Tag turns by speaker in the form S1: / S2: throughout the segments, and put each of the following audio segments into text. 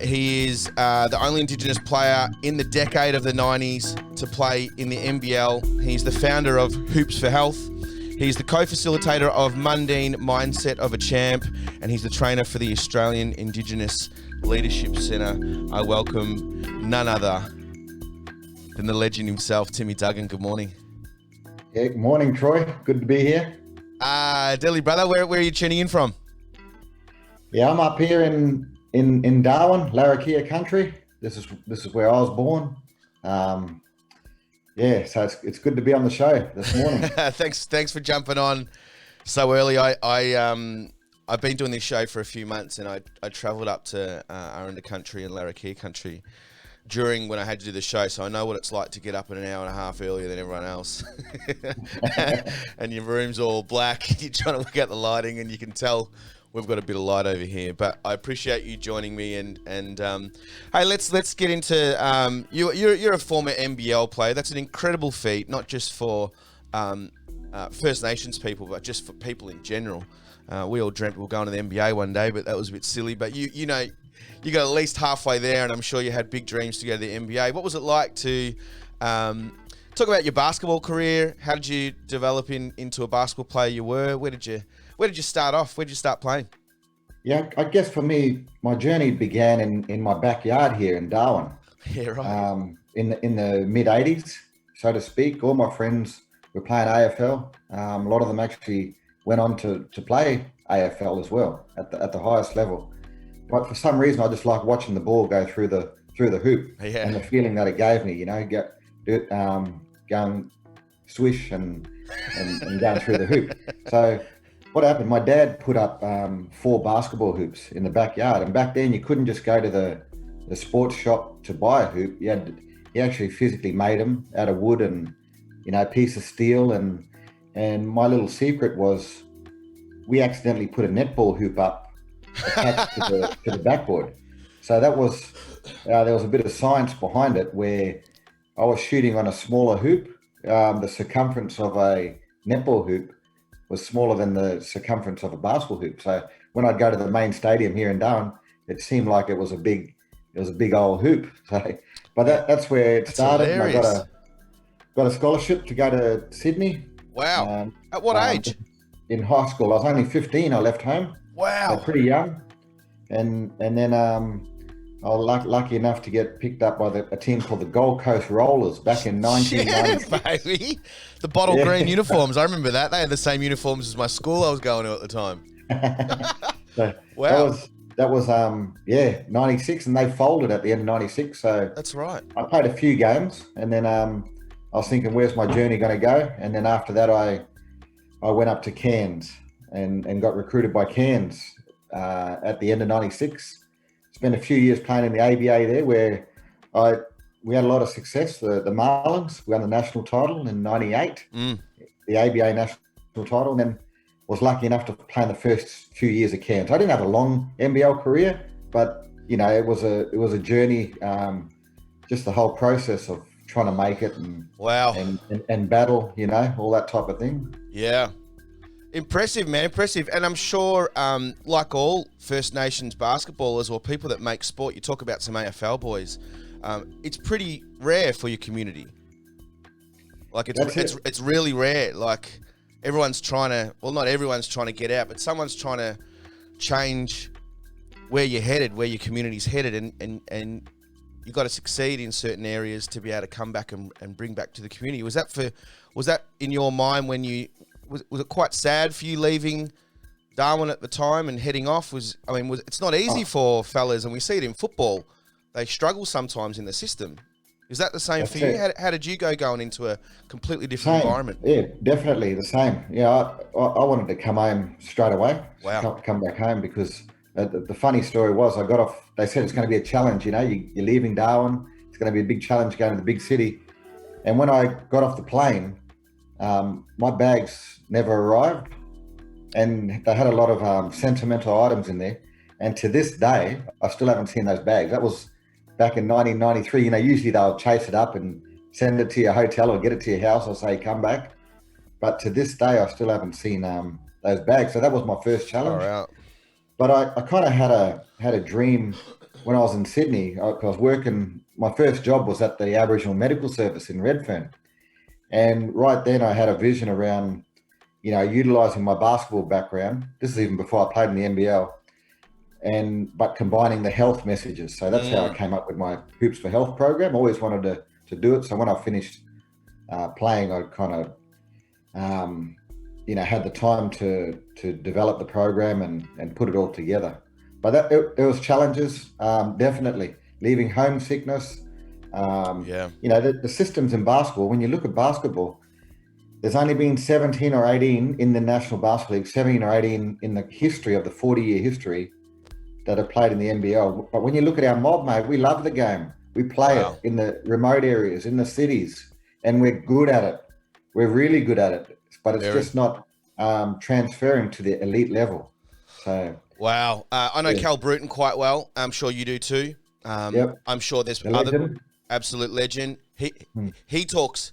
S1: He is the only Indigenous player in the decade of the 90s to play in the NBL. He's the founder of Hoops for Health. He's the co-facilitator of Mundine, Mindset of a Champ, and he's the trainer for the Australian Indigenous Leadership Centre. I welcome none other than the legend himself, Timmy Duggan. Good morning.
S2: Yeah, good morning, Troy. Good to be here.
S1: Delhi, brother, where are you tuning in from?
S2: Yeah, I'm up here in Darwin, Larrakia country. This is where I was born. Yeah, so it's good to be on the show this morning.
S1: Thanks for jumping on so early. I've been doing this show for a few months, and I travelled up to Aranda country and Larrakia country during when I had to do the show, so I know what it's like to get up an hour and a half earlier than everyone else. And your room's all black. You're trying to look at the lighting, and you can tell we've got a bit of light over here. But I appreciate you joining me. And hey, let's get into you're a former NBL player. That's an incredible feat, not just for First Nations people, but just for people in general. We all dreamt we were going to the NBA one day, but that was a bit silly. But you know, you got at least halfway there, and I'm sure you had big dreams to go to the NBA. What was it like to talk about your basketball career? How did you develop into a basketball player you were? Where did you start off? Where did you start playing?
S2: Yeah, I guess for me, my journey began in my backyard here in Darwin.
S1: Yeah, right.
S2: In the mid '80s, so to speak. All my friends were playing AFL. A lot of them actually went on to play AFL as well at the highest level. But for some reason, I just like watching the ball go through the hoop,
S1: Yeah.
S2: and the feeling that it gave me. You know, going swish and going through the hoop. So what happened? My dad put up 4 basketball hoops in the backyard, and back then you couldn't just go to the sports shop to buy a hoop. He actually physically made them out of wood and a piece of steel. And my little secret was we accidentally put a netball hoop up attached to the backboard. So that was there was a bit of science behind it, where I was shooting on a smaller hoop. The circumference of a netball hoop was smaller than the circumference of a basketball hoop. So when I'd go to the main stadium here in Darwin, it seemed like it was a big old hoop. So, but that's where it started. And I got a scholarship to go to Sydney.
S1: Wow. At what age?
S2: In high school. I was only 15. I left home.
S1: Wow.
S2: So pretty young. And then I was lucky enough to get picked up by a team called the Gold Coast Rollers back in 1990.
S1: Yeah, baby. The bottle green uniforms. I remember that. They had the same uniforms as my school I was going to at the time.
S2: So
S1: wow.
S2: That was 96, and they folded at the end of 96. So
S1: that's right.
S2: I played a few games, and then I was thinking, where's my journey going to go? And then after that, I went up to Cairns and got recruited by Cairns at the end of 96. Spent a few years playing in the ABA there, where we had a lot of success. The Marlins won the national title in 98, the ABA national title, and then was lucky enough to play in the first few years of Cairns. I didn't have a long NBL career, but it was a journey. Just the whole process of trying to make it and
S1: wow
S2: and battle, all that type of thing.
S1: Yeah. Impressive, man. Impressive. And I'm sure, like all First Nations basketballers or people that make sport, you talk about some AFL boys, it's pretty rare for your community. Like it's really rare. Like everyone's trying to, well, not everyone's trying to get out, but someone's trying to change where you're headed, where your community's headed, and you've got to succeed in certain areas to be able to come back and bring back to the community. Was that in your mind when you, was it quite sad for you leaving Darwin at the time and heading off? It's not easy for fellas, and we see it in football. They struggle sometimes in the system. Is that the same for you? How did you going into a completely different environment?
S2: Yeah, definitely the same. Yeah, I wanted to come home straight away.
S1: Wow.
S2: Come back home because the funny story was I got off. They said it's going to be a challenge. You're leaving Darwin. It's going to be a big challenge going to the big city. And when I got off the plane, my bags never arrived, and they had a lot of sentimental items in there. And to this day, I still haven't seen those bags. That was back in 1993. Usually they'll chase it up and send it to your hotel or get it to your house or say, come back. But to this day, I still haven't seen those bags. So that was my first challenge.
S1: All right.
S2: But I kind of had a dream when I was in Sydney, I was working, my first job was at the Aboriginal Medical Service in Redfern. And right then I had a vision around, utilising my basketball background. This is even before I played in the NBL, but combining the health messages. So that's how I came up with my Hoops for Health program. I always wanted to do it. So when I finished playing, I kind of, had the time to develop the program and put it all together. But there was challenges, definitely. Leaving homesickness. The systems in basketball, when you look at basketball, there's only been 17 or 18 in the National Basketball League, 17 or 18 in the history of the 40-year history that have played in the NBL. But when you look at our mob, mate, we love the game. We play it in the remote areas, in the cities, and we're good at it. We're really good at it, but it's just not transferring to the elite level. So
S1: wow. I know Cal Bruton quite well. I'm sure you do too. I'm sure there's other absolute legend. He talks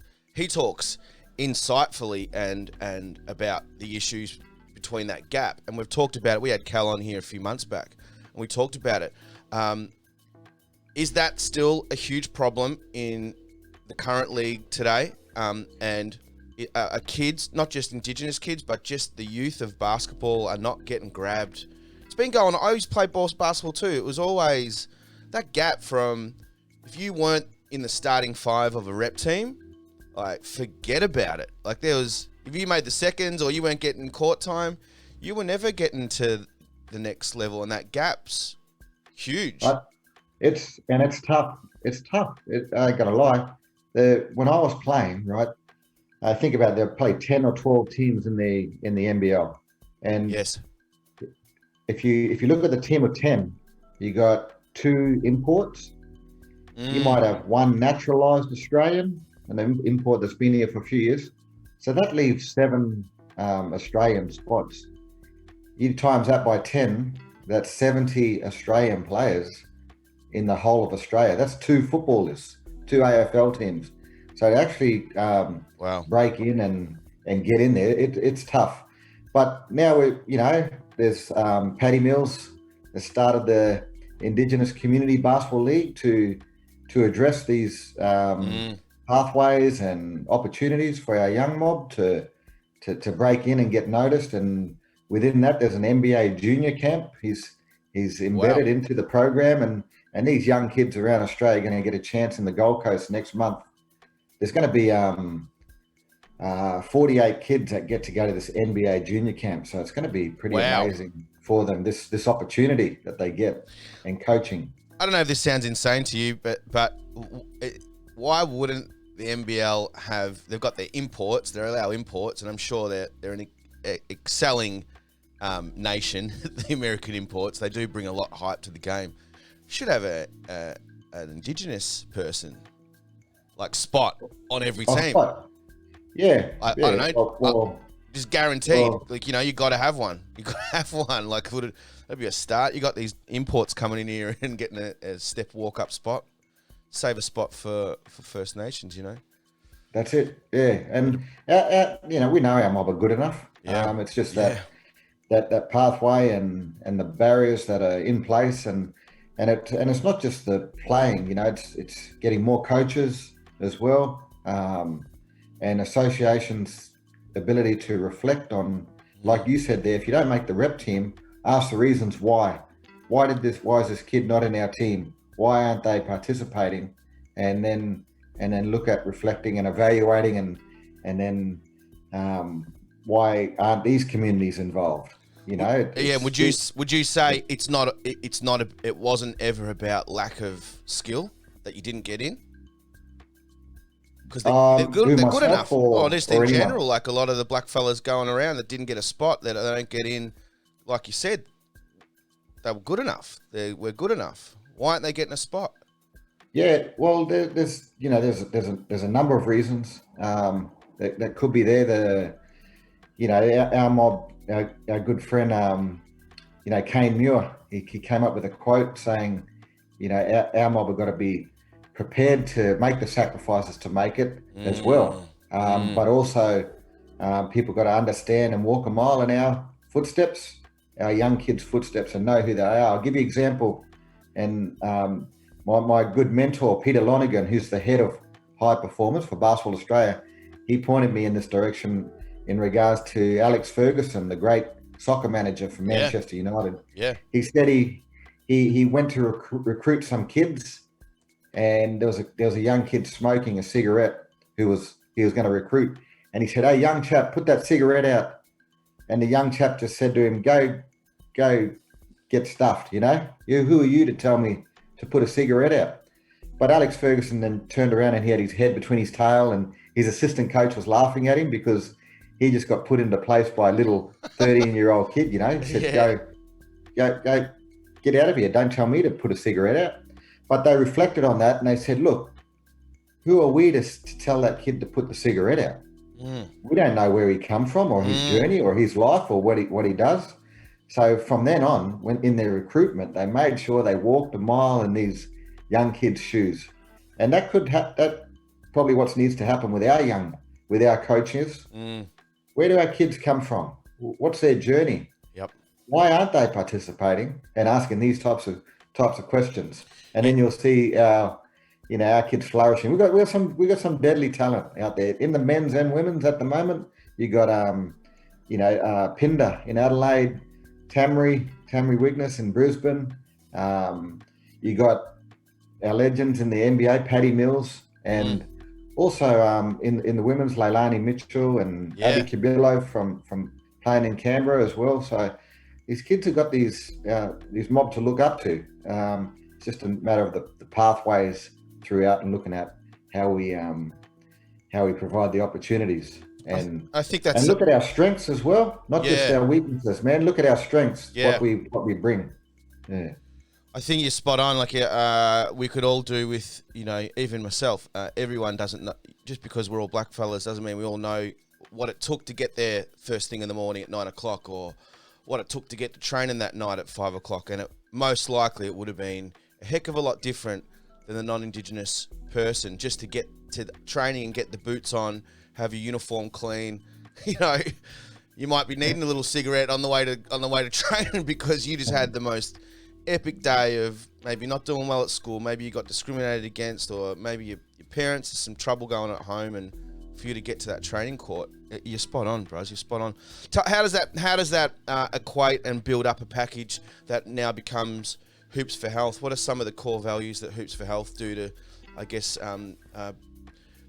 S1: insightfully and about the issues between that gap, and we've talked about it. We had Cal on here a few months back, and we talked about it. Is that still a huge problem in the current league today? And kids, not just Indigenous kids, but just the youth of basketball are not getting grabbed. It's been going on. I always played basketball too. It was always that gap from, if you weren't in the starting five of a rep team, like, forget about it. Like, if you made the seconds or you weren't getting court time, you were never getting to the next level, and that gap's huge.
S2: It's tough. It's tough. I ain't gonna lie. When I was playing, right, I think about there probably 10 or 12 teams in the NBL, and
S1: yes,
S2: if you look at the team of 10, you got 2 imports. You might have 1 naturalized Australian, and an import that's been here for a few years. So that leaves 7 Australian spots. You times that by 10, that's 70 Australian players in the whole of Australia. That's 2 footballers, 2 AFL teams. So to actually break in and get in there, it's tough. But now there's Paddy Mills that started the Indigenous Community Basketball League to address these pathways and opportunities for our young mob to break in and get noticed. And within that, there's an NBA junior camp. He's embedded into the program, and these young kids around Australia are going to get a chance in the Gold Coast next month. There's going to be 48 kids that get to go to this NBA junior camp. So it's going to be pretty amazing for them, this opportunity that they get and coaching.
S1: I don't know if this sounds insane to you, but why wouldn't the NBL they've got their imports, they allow imports, and I'm sure they're an excelling nation, the American imports. They do bring a lot of hype to the game. Should have an Indigenous person, like spot on every team.
S2: Spot. Yeah.
S1: I don't know. Just guaranteed. You got to have one. You got to have one. Like, that'd be a start. You got these imports coming in here and getting a step walk up spot. Save a spot for First Nations,
S2: That's it. Yeah. And, we know our mob are good enough. Yeah. It's just that pathway and the barriers that are in place. And it's not just the playing, it's getting more coaches as well. And associations' ability to reflect on, like you said there, if you don't make the rep team, ask the reasons why. Why is this kid not in our team? Why aren't they participating? And then look at reflecting and evaluating and then why aren't these communities involved?
S1: Would you say it wasn't ever about lack of skill that you didn't get in? Because they're good enough. Just in general, like a lot of the black fellas going around that didn't get a spot, that they don't get in. Like you said, they were good enough. They were good enough. Why aren't they getting a spot?
S2: Yeah, well, there's a number of reasons that could be there. Our mob, our good friend, Kane Muir, he came up with a quote saying, our mob have got to be prepared to make the sacrifices to make it as well. But also people got to understand and walk a mile in our footsteps, our young kids' footsteps, and know who they are. I'll give you an example. And my good mentor, Peter Lonergan, who's the head of high performance for Basketball Australia, he pointed me in this direction in regards to Alex Ferguson, the great soccer manager from Manchester United.
S1: Yeah.
S2: He said he went to recruit some kids, and there was a young kid smoking a cigarette he was going to recruit, and he said, "Hey, young chap, put that cigarette out." And the young chap just said to him, "Go get stuffed, you know? Who are you to tell me to put a cigarette out?" But Alex Ferguson then turned around and he had his head between his tail, and his assistant coach was laughing at him because he just got put into place by a little 13-year-old kid, you know. He said, go, get out of here. Don't tell me to put a cigarette out. But they reflected on that and they said, look, who are we to tell that kid to put the cigarette out? We don't know where he come from or his journey or his life or what he does. So from then on, when in their recruitment, they made sure they walked a mile in these young kids' shoes. And that probably what needs to happen with our coaches. Where do our kids come from? What's their journey?
S1: Yep.
S2: Why aren't they participating and asking these types of questions? And then you'll see our kids flourishing. We got some deadly talent out there in the men's and women's at the moment. You got Pinder in Adelaide, Tamri Wigness in Brisbane. You got our legends in the NBA, Patty Mills, and also in the women's, Leilani Mitchell and Abby Cabillo from playing in Canberra as well. So these kids have got these mobs to look up to. It's just a matter of the pathways throughout and looking at how we provide the opportunities. And
S1: I think that's
S2: look at our strengths as well, not just our weaknesses, man. Look at our strengths, what we bring. Yeah.
S1: I think you're spot on. Like we could all do with, even myself. Everyone doesn't know, just because we're all black fellas doesn't mean we all know what it took to get there first thing in the morning at 9 o'clock, or what it took to get to training that night at 5 o'clock. And most likely it would have been a heck of a lot different than the non-Indigenous person, just to get to the training and get the boots on, have your uniform clean. You might be needing a little cigarette on the way to training because you just had the most epic day of maybe not doing well at school, maybe you got discriminated against, or maybe your parents has some trouble going at home, and for you to get to that training court, you're spot on, bros. You're spot on. How does that equate and build up a package that now becomes Hoops for Health? What are some of the core values that Hoops for Health do to, I guess,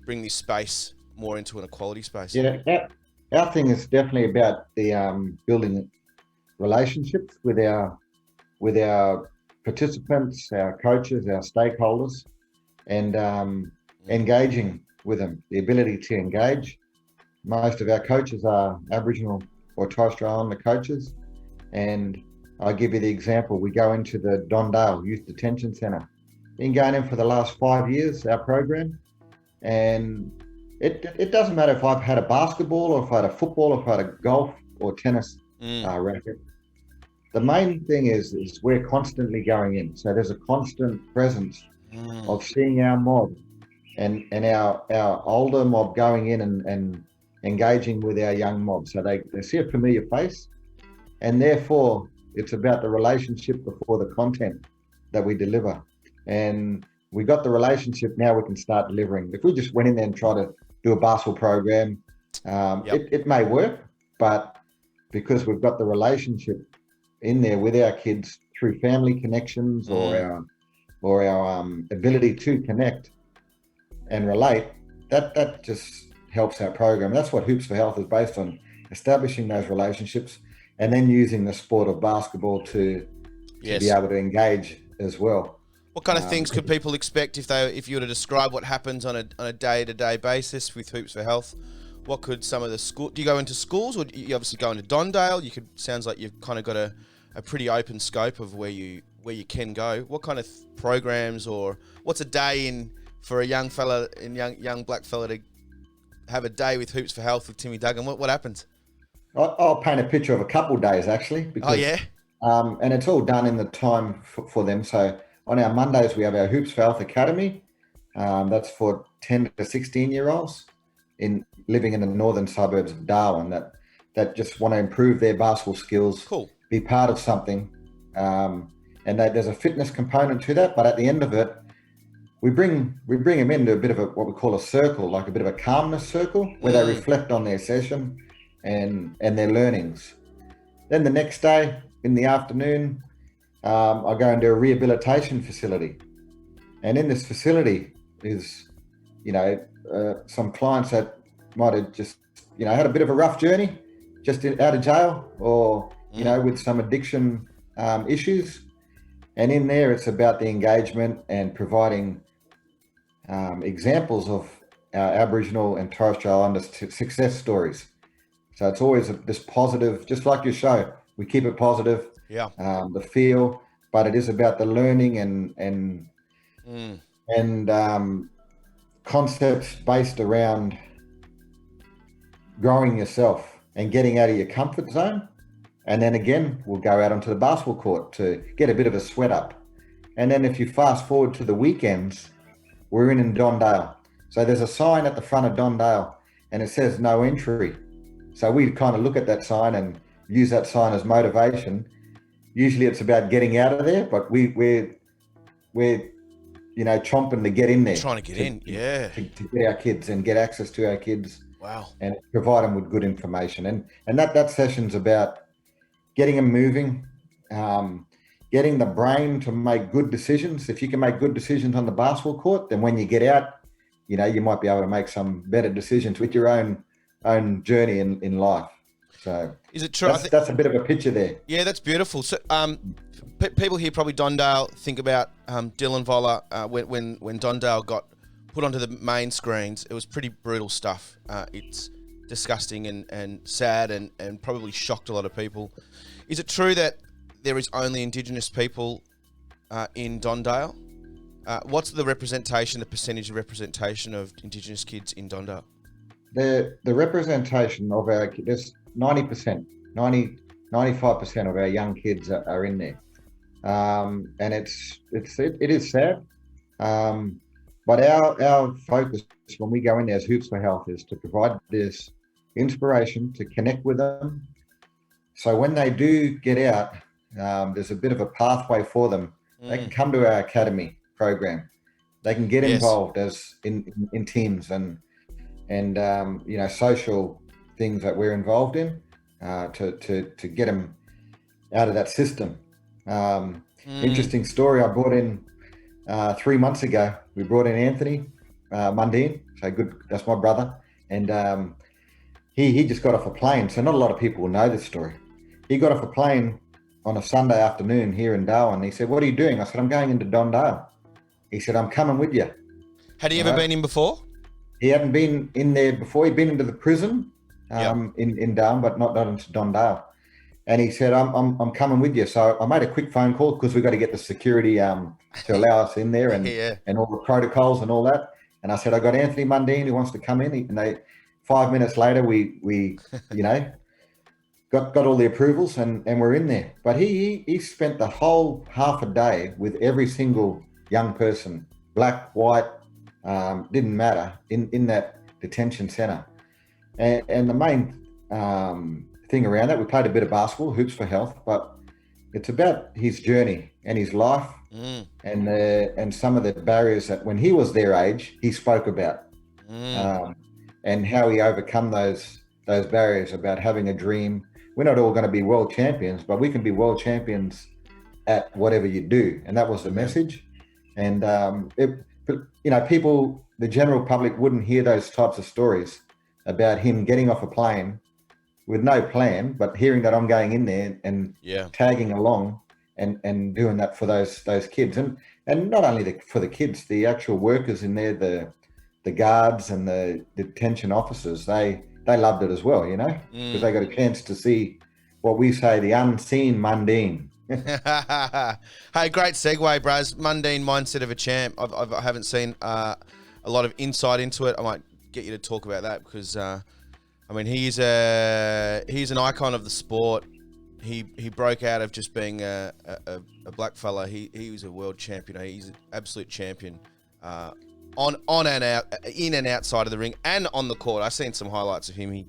S1: bring this space more into an equality space?
S2: Yeah, our thing is definitely about the building relationships with our participants, our coaches, our stakeholders, and engaging with them. The ability to engage. Most of our coaches are Aboriginal or Torres Strait Islander coaches, and I'll give you the example. We go into the Dondale Youth Detention Centre. Been going in for the last 5 years, our program, and it doesn't matter if I've had a basketball or if I had a football or if I had a golf or tennis racket. The main thing is we're constantly going in. So there's a constant presence of seeing our mob and our older mob going in and engaging with our young mob. So they see a familiar face, and therefore it's about the relationship before the content that we deliver. And we got the relationship, now we can start delivering. If we just went in there and tried to do a basketball program, it may work, but because we've got the relationship in there with our kids through family connections or our ability to connect and relate, that just helps our program. That's what Hoops for Health is based on, establishing those relationships and then using the sport of basketball to be able to engage as well.
S1: What kind of things could people expect if you were to describe what happens on a day-to-day basis with Hoops for Health? What could some of the school? Do you go into schools, or you obviously go into Dondale? Sounds like you've kind of got a pretty open scope of where you can go. What kind of programs, or what's a day in for a young fella and young black fella to have a day with Hoops for Health with Timmy Duggan? What happens?
S2: I'll paint a picture of a couple of days actually. Because, and it's all done in the time for them. So on our Mondays, we have our Hoops for Health Academy. That's for 10 to 16-year-olds living in the northern suburbs of Darwin that just want to improve their basketball skills, be part of something, and and there's a fitness component to that. But at the end of it, we bring them into a bit of what we call a circle, like a bit of a calmness circle, where they reflect on their session and their learnings. Then the next day in the afternoon, I go into a rehabilitation facility, and in this facility is, some clients that might have just, had a bit of a rough journey, just out of jail, or with some addiction issues. And in there, it's about the engagement and providing examples of our Aboriginal and Torres Strait Islander success stories. So it's always this positive, just like your show. We keep it positive.
S1: Yeah.
S2: The feel, but it is about the learning and concepts based around growing yourself and getting out of your comfort zone. And then again, we'll go out onto the basketball court to get a bit of a sweat up. And then if you fast forward to the weekends, we're in Dondale. So there's a sign at the front of Dondale and it says no entry. So we kind of look at that sign and use that sign as motivation. Usually it's about getting out of there, but we're chomping to get in there.
S1: Trying to get in, yeah.
S2: To get our kids and get access to our kids.
S1: Wow.
S2: And provide them with good information. And that session's about getting them moving, getting the brain to make good decisions. If you can make good decisions on the basketball court, then when you get out, you might be able to make some better decisions with your own journey in life. So
S1: is it true?
S2: That's a bit of a picture there.
S1: Yeah, that's beautiful. So people here probably Dondale think about Dylan Voller when Dondale got put onto the main screens. It was pretty brutal stuff. It's disgusting and sad and probably shocked a lot of people. Is it true that there is only Indigenous people in Dondale? What's the percentage of representation of Indigenous kids in Dondale?
S2: The representation of our kids, there's 90%, 95% of our young kids are in there. And it is sad. But our focus when we go in there as Hoops for Health is to provide this inspiration, to connect with them. So when they do get out, there's a bit of a pathway for them. They can come to our academy program. They can get involved as in teams and social things that we're involved in to get them out of that system. Interesting story. I brought in 3 months ago. We brought in Anthony Mundine. So good. That's my brother, and he just got off a plane. So not a lot of people will know this story. He got off a plane on a Sunday afternoon here in Darwin. He said, "What are you doing?" I said, "I'm going into Dondale." He said, "I'm coming with you."
S1: Had he ever been in before?
S2: He hadn't been in there before. He'd been into the prison in Darwin, but not into Dondale. And he said, I'm coming with you. So I made a quick phone call because we've got to get the security to allow us in there and all the protocols and all that. And I said, I got Anthony Mundine who wants to come in. And 5 minutes later, we got all the approvals and we're in there. But he spent the whole half a day with every single young person, black, white, didn't matter, in that detention centre. And the main thing around that, we played a bit of basketball, Hoops for Health, but it's about his journey and his life and some of the barriers that when he was their age, he spoke about and how he overcome those barriers about having a dream. We're not all going to be world champions, but we can be world champions at whatever you do. And that was the message. And, people, the general public wouldn't hear those types of stories about him getting off a plane with no plan, but hearing that I'm going in there and tagging along and doing that for those kids. And not only for the kids, the actual workers in there, the guards and the detention officers, they loved it as well, because they got a chance to see what we say, the unseen Mundine.
S1: Hey, great segue, Braz. Mundine, mindset of a champ. I haven't seen a lot of insight into it. I might get you to talk about that because, he's an icon of the sport. He broke out of just being a black fella. He was a world champion. He's an absolute champion on and out, in and outside of the ring, and on the court. I've seen some highlights of him.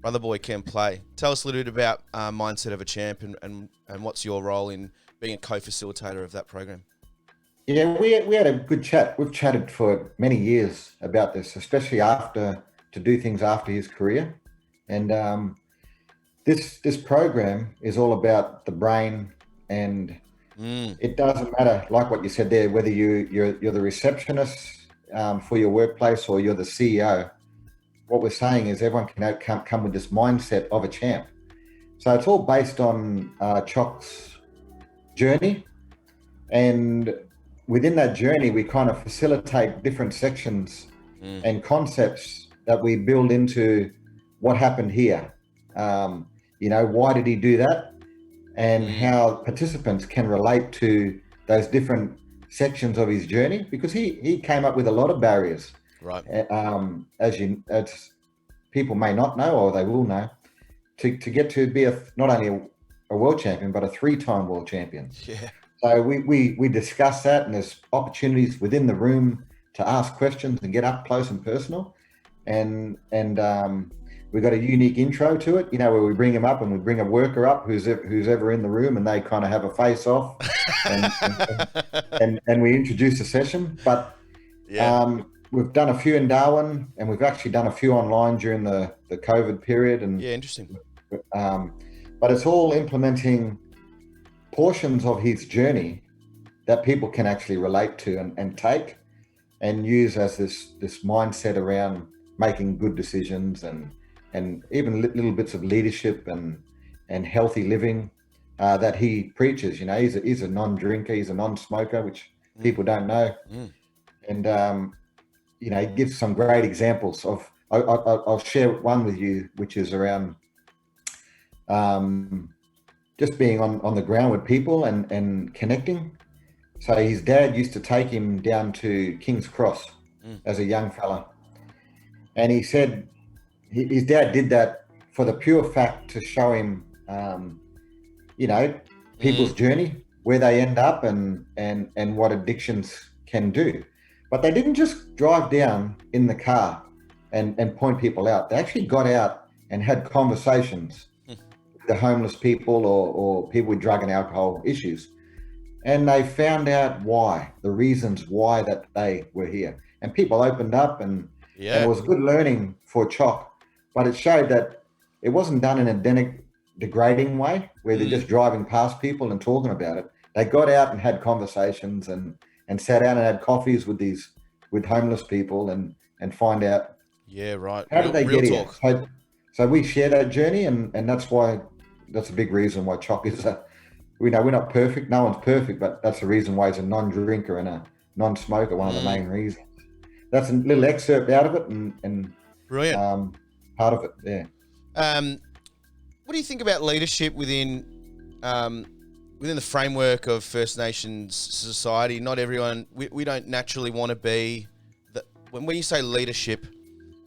S1: Brother boy can play. Tell us a little bit about mindset of a champ and what's your role in being a co-facilitator of that program?
S2: Yeah, we had a good chat. We've chatted for many years about this, especially to do things after his career. And this program is all about the brain, and it doesn't matter, like what you said there, whether you're the receptionist for your workplace or you're the CEO. What we're saying is everyone can come with this mindset of a champ. So it's all based on Chock's journey, and within that journey, we kind of facilitate different sections and concepts that we build into what happened here. Why did he do that? And how participants can relate to those different sections of his journey, because he came up with a lot of barriers.
S1: Right.
S2: As people may not know, or they will know, to get to be not only a world champion, but a 3-time world champion.
S1: Yeah.
S2: So we discuss that, and there's opportunities within the room to ask questions and get up close and personal. And we've got a unique intro to it, where we bring him up and we bring a worker up who's ever in the room, and they kind of have a face off and we introduce a session. But we've done a few in Darwin, and we've actually done a few online during the COVID period. And
S1: interesting.
S2: But it's all implementing portions of his journey that people can actually relate to and take and use as this mindset around making good decisions and even little bits of leadership and healthy living that he preaches. He's a non-drinker, he's a non-smoker, which people don't know. And he gives some great examples of. I'll share one with you, which is around just being on the ground with people and connecting. So his dad used to take him down to King's Cross as a young fella. And he said his dad did that for the pure fact to show him, people's journey, where they end up and what addictions can do. But they didn't just drive down in the car and point people out. They actually got out and had conversations with the homeless people or people with drug and alcohol issues. And they found out the reasons why that they were here. And people opened up and it was good learning for Chock. But it showed that it wasn't done in a degrading way where they're just driving past people and talking about it. They got out and had conversations and sat down and had coffees with homeless people and find out how did they get here. So we share that journey, and that's a big reason why Chock is we're not perfect, no one's perfect, but that's the reason why he's a non-drinker and a non-smoker, one of the main reasons. That's a little excerpt out of it and
S1: brilliant.
S2: Part of it, yeah.
S1: What do you think about leadership within the framework of First Nations society? Not everyone, we don't naturally want to be when you say leadership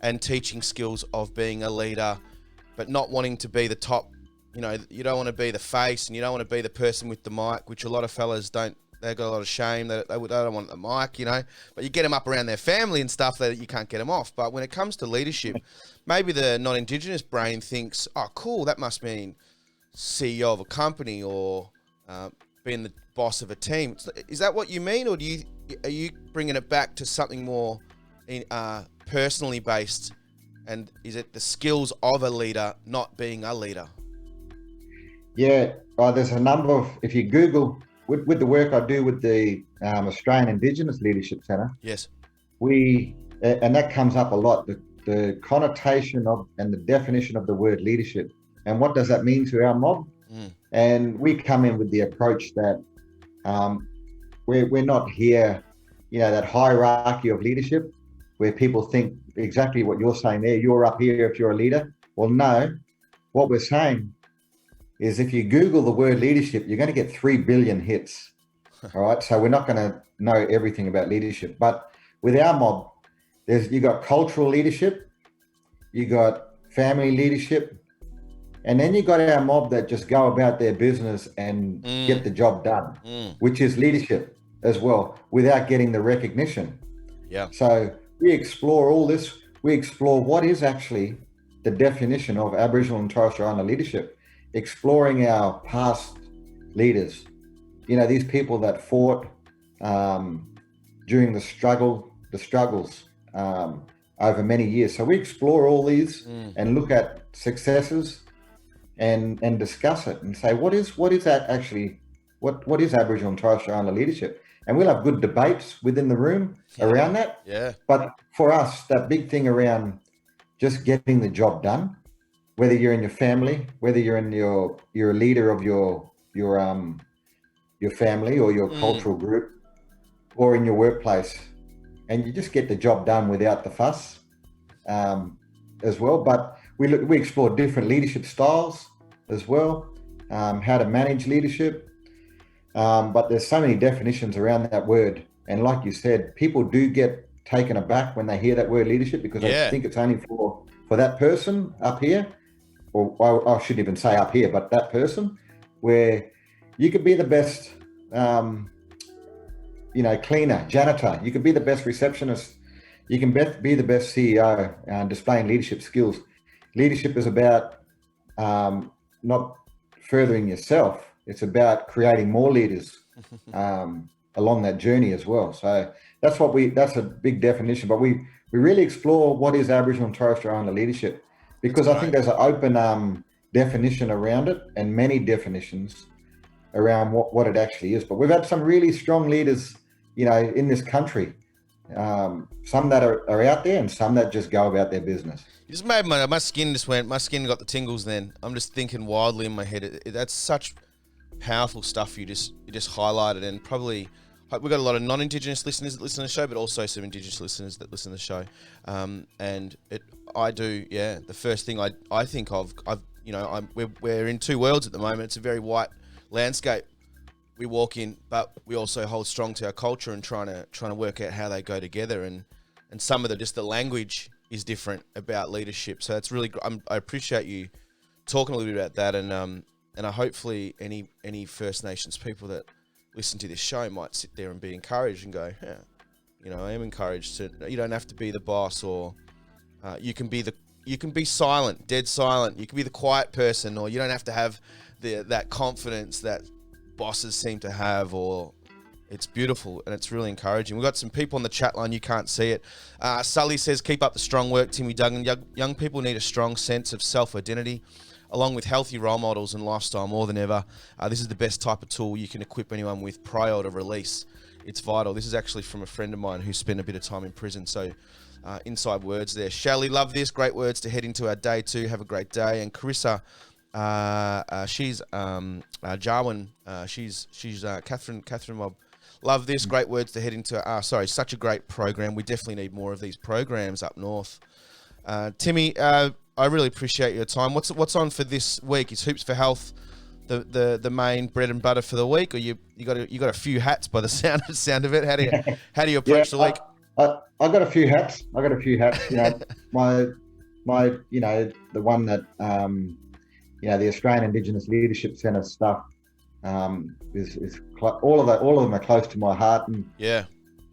S1: and teaching skills of being a leader, but not wanting to be the top, you don't want to be the face and you don't want to be the person with the mic, which a lot of fellas don't. They've got a lot of shame that they don't want the mic, but you get them up around their family and stuff that you can't get them off. But when it comes to leadership, maybe the non-Indigenous brain thinks, oh, cool, that must mean CEO of a company or being the boss of a team. Is that what you mean, or are you bringing it back to something more personally based? And is it the skills of a leader, not being a leader?
S2: Yeah, there's a number of, if you Google, with the work I do with the Australian Indigenous Leadership Centre,
S1: yes,
S2: and that comes up a lot, the connotation of and the definition of the word leadership, and what does that mean to our mob? And we come in with the approach that we're not here, that hierarchy of leadership where people think exactly what you're saying there, you're up here if you're a leader. Well, no, what we're saying is if you Google the word leadership, you're going to get 3 billion hits. All right. So we're not going to know everything about leadership, but with our mob, you got cultural leadership, you got family leadership, and then you got our mob that just go about their business and get the job done, which is leadership as well, without getting the recognition.
S1: Yeah.
S2: So we explore all this. We explore what is actually the definition of Aboriginal and Torres Strait Islander leadership, exploring our past leaders these people that fought during the struggles over many years. So we explore all these and look at successes and discuss it and say, what is that actually, what is Aboriginal and Torres Strait Islander leadership? And we'll have good debates within the room around that.
S1: Yeah.
S2: But for us, that big thing around just getting the job done, whether you're in your family, whether you're a leader of your family or your cultural group, or in your workplace, and you just get the job done without the fuss as well. But we explore different leadership styles as well, how to manage leadership. But there's so many definitions around that word. And like you said, people do get taken aback when they hear that word leadership, because they think it's only for that person up here, or I shouldn't even say up here, but that person, where you could be the best, cleaner, janitor. You could be the best receptionist. You can be the best CEO, displaying leadership skills. Leadership is about not furthering yourself. It's about creating more leaders along that journey as well. So that's a big definition. But we really explore what is Aboriginal and Torres Strait Islander leadership, because I think there's an open definition around it, and many definitions around what it actually is. But we've had some really strong leaders, in this country. Some that are out there, and some that just go about their business.
S1: You just made my skin got the tingles. Then I'm just thinking wildly in my head. That's such powerful stuff you just highlighted, and probably we've got a lot of non-Indigenous listeners that listen to the show, but also some Indigenous listeners that listen to the show. The first thing I think of, we're in two worlds at the moment. It's a very white landscape we walk in, but we also hold strong to our culture and trying to work out how they go together, and some of the language is different about leadership. So it's really I appreciate you talking a little bit about that, and I hopefully any First Nations people that listen to this show might sit there and be encouraged and go, yeah, I am encouraged to. You don't have to be the boss, or you can be silent, dead silent. You can be the quiet person, or you don't have to have that confidence that bosses seem to have, or it's beautiful and it's really encouraging. We've got some people on the chat line. You can't see it. Sully says, keep up the strong work, Timmy Duggan. Young people need a strong sense of self-identity, along with healthy role models and lifestyle more than ever. This is the best type of tool you can equip anyone with prior to release. It's vital. This is actually from a friend of mine who spent a bit of time in prison. So inside words there. Shelley, love this. Great words to head into our day too. Have a great day. And Carissa, she's Jarwin. She's Catherine Mob. Love this. Great words to head into. Such a great program. We definitely need more of these programs up north. Timmy, I really appreciate your time. What's on for this week? Is Hoops for Health the main bread and butter for the week, or you got a few hats by the sound of it? How do you approach the week?
S2: I got a few hats. My the one that the Australian Indigenous Leadership Centre stuff is all of them are close to my heart, and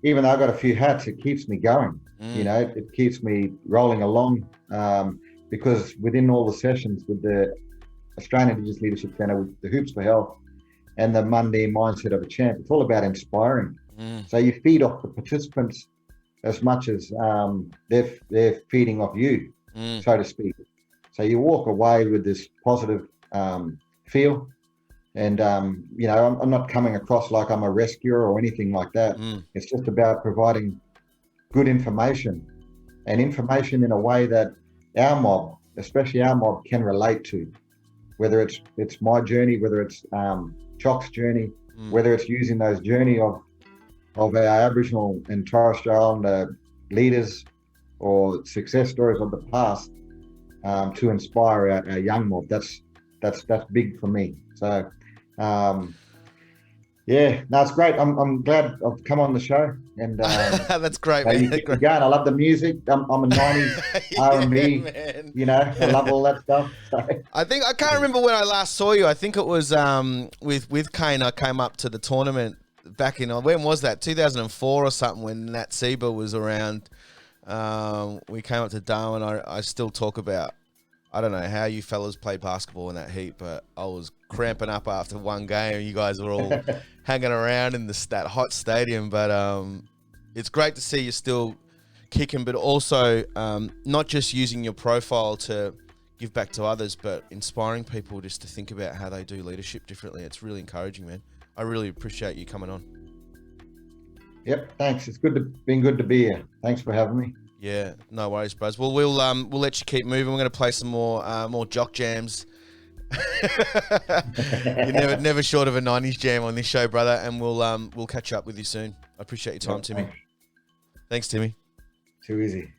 S2: even though I got a few hats, it keeps me going. It keeps me rolling along, because within all the sessions with the Australian Indigenous Leadership Centre, with the Hoops for Health and the Mundine mindset of a champ, it's all about inspiring. So you feed off the participants as much as they're feeding off you, so to speak. So you walk away with this positive feel, and I'm not coming across like I'm a rescuer or anything like that. It's just about providing good information, and information in a way that our mob, especially our mob, can relate to. Whether it's my journey, whether it's Chock's journey, whether it's using those journey of our Aboriginal and Torres Strait Islander leaders or success stories of the past, to inspire our young mob. That's big for me. So it's great. I'm glad I've come on the show, and
S1: that's great, man.
S2: Keep going. I love the music. I'm a 90s R&B, I love all that stuff. So.
S1: I can't remember when I last saw you. I think it was with Kane. I came up to the tournament back in, when was that? 2004 or something, when Nat Seba was around. We came up to Darwin. I still talk about I don't know how you fellas played basketball in that heat, but I was cramping up after one game. You guys were all hanging around in that hot stadium. But it's great to see you still kicking, but also not just using your profile to give back to others, but inspiring people just to think about how they do leadership differently. It's really encouraging, man. I really appreciate you coming on.
S2: Yep, thanks. It's been good to be here. Thanks for having me.
S1: Yeah, no worries, bros. Well, we'll let you keep moving. We're going to play some more jock jams. You're never short of a 90s jam on this show, brother. And we'll catch up with you soon. I appreciate your time, Timmy.
S2: Thanks.
S1: Thanks, Timmy.
S2: Too easy.